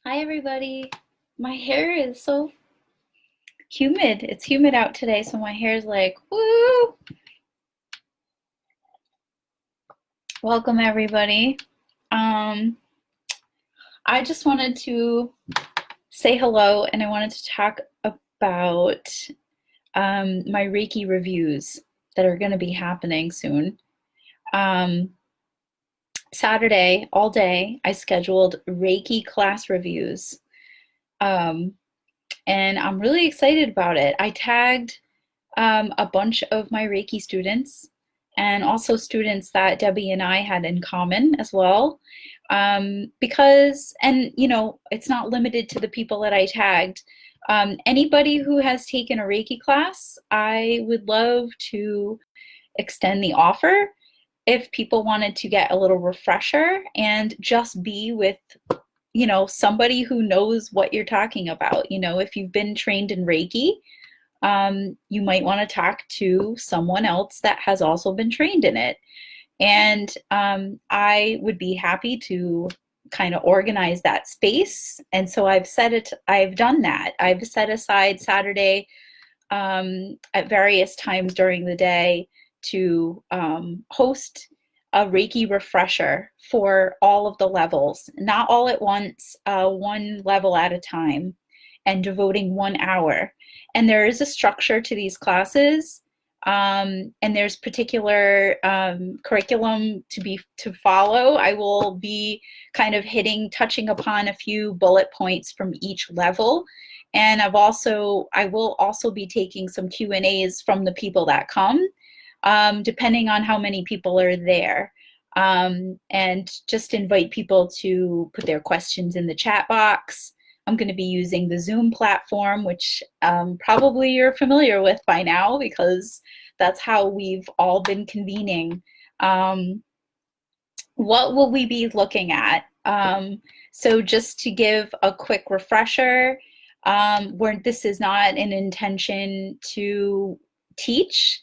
Hi everybody. My hair is so humid. It's humid out today, so my hair is like, woo! Welcome everybody. Um, I just wanted to say hello and I wanted to talk about my Reiki reviews that are going to be happening soon. Um, Saturday, all day, I scheduled Reiki class reviews. Um, and I'm really excited about it. I tagged a bunch of my Reiki students and also students that Debbie and I had in common as well. Because, and you know, it's not limited to the people that I tagged. Anybody who has taken a Reiki class, I would love to extend the offer if people wanted to get a little refresher and just be with somebody who knows what you're talking about. If you've been trained in Reiki, you might want to talk to someone else that has also been trained in it. And I would be happy to kind of organize that space. And so I've done that. I've set aside Saturday at various times during the day to host a Reiki refresher for all of the levels, not all at once, one level at a time, and devoting 1 hour. And there is a structure to these classes, and there's particular curriculum to follow. I will be kind of touching upon a few bullet points from each level. And I will also be taking some Q&As from the people that come, depending on how many people are there. And just invite people to put their questions in the chat box. I'm going to be using the Zoom platform, which probably you're familiar with by now because that's how we've all been convening. What will we be looking at? So just to give a quick refresher, this is not an intention to teach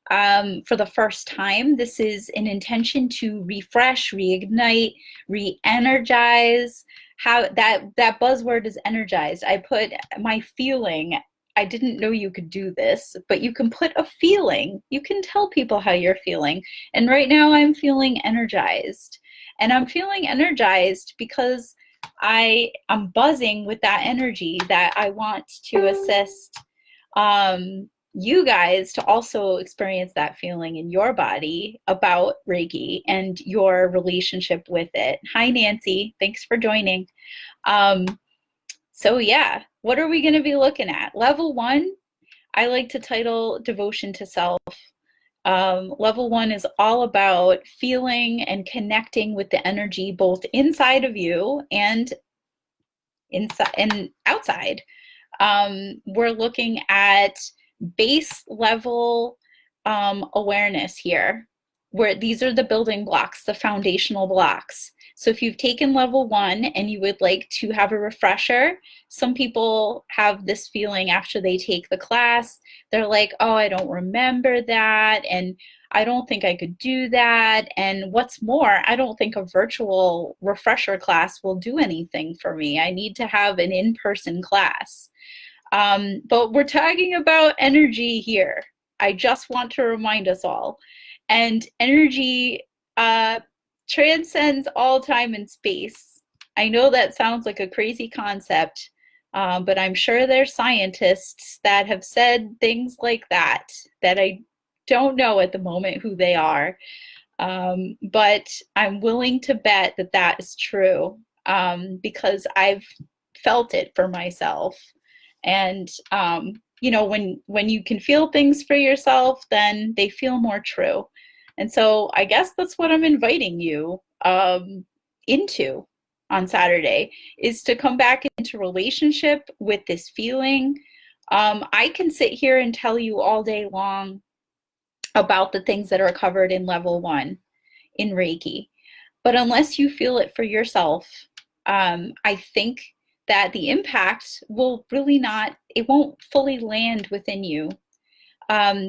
for the first time. This is an intention to refresh, reignite, re-energize. How that buzzword is energized. I put my feeling. I didn't know you could do this, but you can put a feeling. You can tell people how you're feeling. And right now I'm feeling energized. And I'm feeling energized because I'm buzzing with that energy that I want to assist you guys to also experience that feeling in your body about Reiki and your relationship with it. Hi, Nancy. Thanks for joining. So yeah, what are we going to be looking at? Level 1, I like to title Devotion to Self. Level 1 is all about feeling and connecting with the energy both inside of you and inside and outside. We're looking at base level awareness here, where these are the building blocks, the foundational blocks. So if you've taken level 1 and you would like to have a refresher, some people have this feeling after they take the class. They're like, oh, I don't remember that, and I don't think I could do that. And what's more, I don't think a virtual refresher class will do anything for me. I need to have an in-person class. But we're talking about energy here. I just want to remind us all. And energy transcends all time and space. I know that sounds like a crazy concept, but I'm sure there's scientists that have said things like that I don't know at the moment who they are. But I'm willing to bet that that is true because I've felt it for myself. And when you can feel things for yourself, then they feel more true. And so I guess that's what I'm inviting you into on Saturday, is to come back into relationship with this feeling. I can sit here and tell you all day long about the things that are covered in level 1 in Reiki, but unless you feel it for yourself, I think that the impact will it won't fully land within you.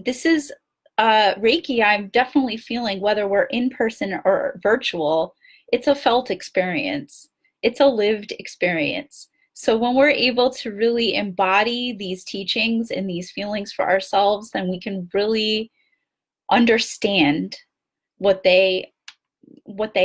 This is Reiki, I'm definitely feeling, whether we're in person or virtual, it's a felt experience. It's a lived experience. So when we're able to really embody these teachings and these feelings for ourselves, then we can really understand what they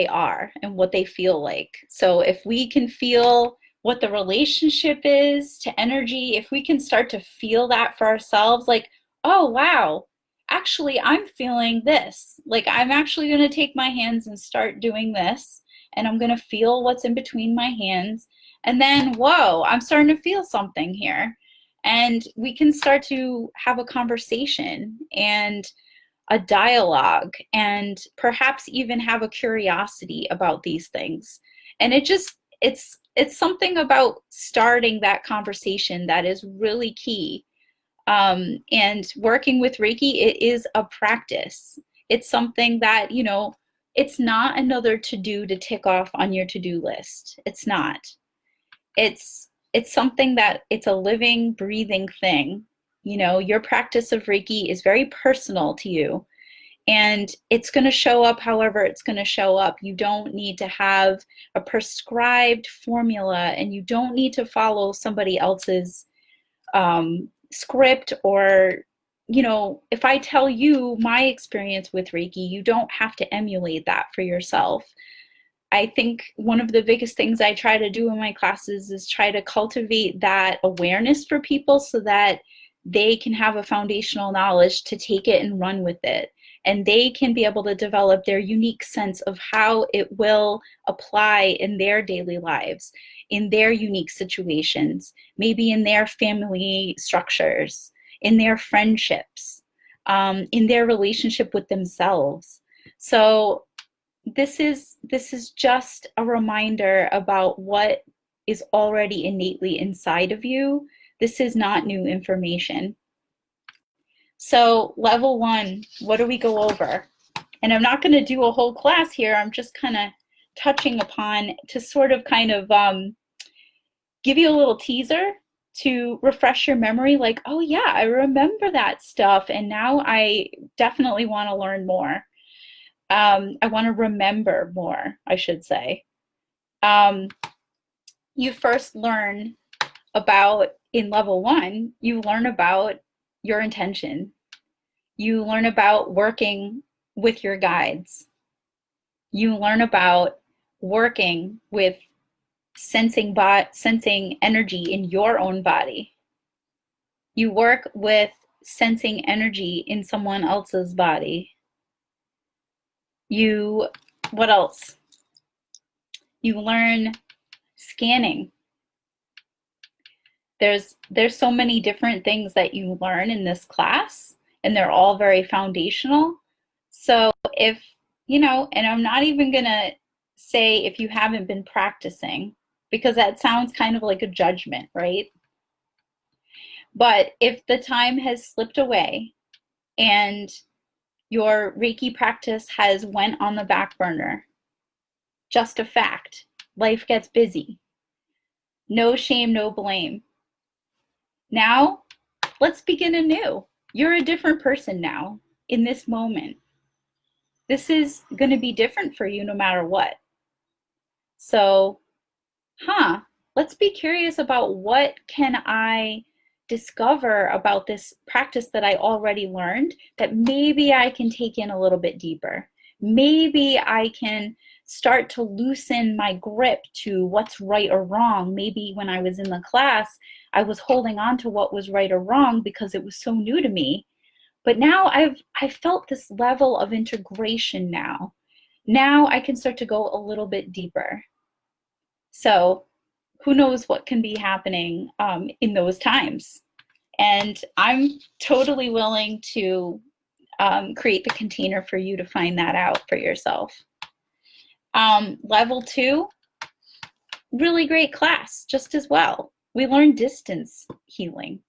are and what they feel like. So if we can feel what the relationship is to energy, if we can start to feel that for ourselves, like, oh, wow, actually, I'm feeling this. Like, I'm actually going to take my hands and start doing this, and I'm going to feel what's in between my hands. And then, whoa, I'm starting to feel something here. And we can start to have a conversation and a dialogue, and perhaps even have a curiosity about these things. And it's something about starting that conversation that is really key. And working with Reiki, it is a practice. It's something that, it's not another to-do to tick off on your to-do list. It's not. It's something that it's a living, breathing thing. Your practice of Reiki is very personal to you, and it's going to show up however it's going to show up. You don't need to have a prescribed formula, and you don't need to follow somebody else's script. Or, if I tell you my experience with Reiki, you don't have to emulate that for yourself. I think one of the biggest things I try to do in my classes is try to cultivate that awareness for people so that they can have a foundational knowledge to take it and run with it. And they can be able to develop their unique sense of how it will apply in their daily lives, in their unique situations, maybe in their family structures, in their friendships, in their relationship with themselves. So this is just a reminder about what is already innately inside of you. This is not new information. So level 1, what do we go over? And I'm not going to do a whole class here. I'm just kind of touching upon to sort of kind of give you a little teaser to refresh your memory, like, oh yeah, I remember that stuff, and now I definitely want to learn more. I want to remember more, I should say. You first learn about, in level 1, you learn about your intention. You learn about working with your guides. You learn about working with sensing energy in your own body. You work with sensing energy in someone else's body. What else? You learn scanning. There's so many different things that you learn in this class, and they're all very foundational. So if, and I'm not even gonna say if you haven't been practicing, because that sounds kind of like a judgment, right? But if the time has slipped away and your Reiki practice has went on the back burner, just a fact, life gets busy. No shame, no blame. Now, let's begin anew. You're a different person now, in this moment. This is going to be different for you no matter what. So, let's be curious about what can I discover about this practice that I already learned that maybe I can take in a little bit deeper. Maybe I can start to loosen my grip to what's right or wrong. Maybe when I was in the class, I was holding on to what was right or wrong because it was so new to me. But now I've felt this level of integration now. Now I can start to go a little bit deeper. So who knows what can be happening in those times. And I'm totally willing to create the container for you to find that out for yourself. Level 2, really great class just as well. We learn distance healing.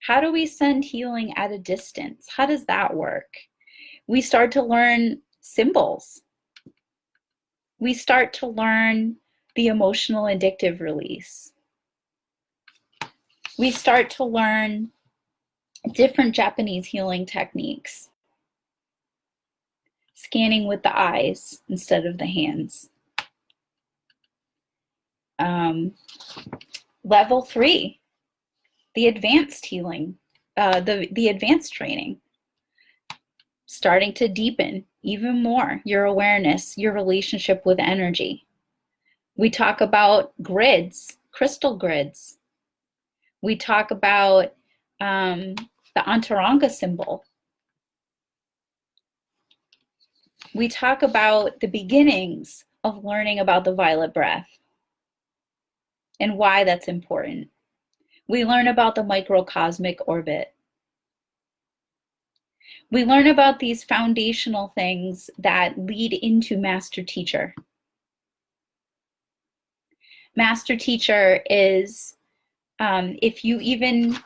How do we send healing at a distance? How does that work? We start to learn symbols. We start to learn the emotional addictive release. We start to learn different Japanese healing techniques. Scanning with the eyes instead of the hands. Level 3, the advanced healing, the advanced training, starting to deepen even more your awareness, your relationship with energy. We talk about grids, crystal grids. We talk about the Antaranga symbol. We talk about the beginnings of learning about the violet breath and why that's important. We learn about the microcosmic orbit. We learn about these foundational things that lead into Master Teacher. Master Teacher is, if you even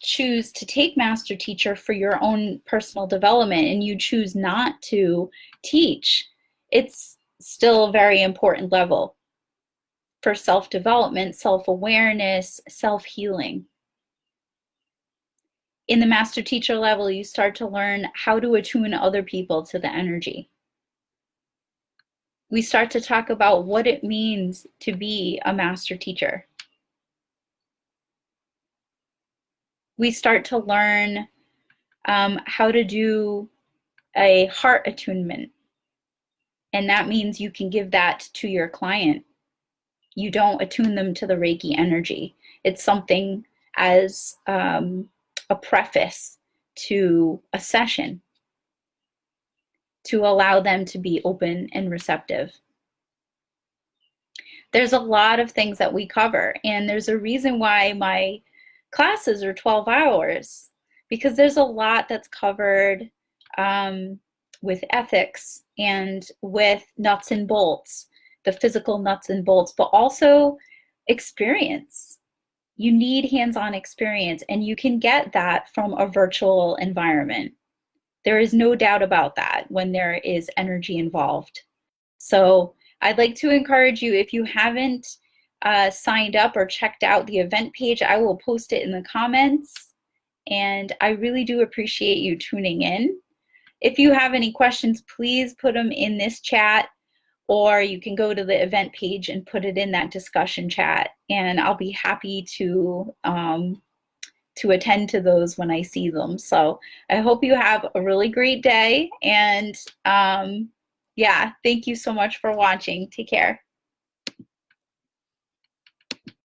choose to take Master Teacher for your own personal development and you choose not to teach, it's still a very important level for self-development, self-awareness, self-healing. In the Master Teacher level, you start to learn how to attune other people to the energy. We start to talk about what it means to be a Master Teacher. We start to learn how to do a heart attunement. And that means you can give that to your client. You don't attune them to the Reiki energy. It's something as a preface to a session to allow them to be open and receptive. There's a lot of things that we cover, and there's a reason why my classes are 12 hours, because there's a lot that's covered with ethics and with nuts and bolts, the physical nuts and bolts, but also experience. You need hands-on experience, and you can get that from a virtual environment. There is no doubt about that when there is energy involved. So I'd like to encourage you, if you haven't signed up or checked out the event page, I will post it in the comments. And I really do appreciate you tuning in. If you have any questions, please put them in this chat, or you can go to the event page and put it in that discussion chat, and I'll be happy to attend to those when I see them. So I hope you have a really great day, and yeah, thank you so much for watching. Take care.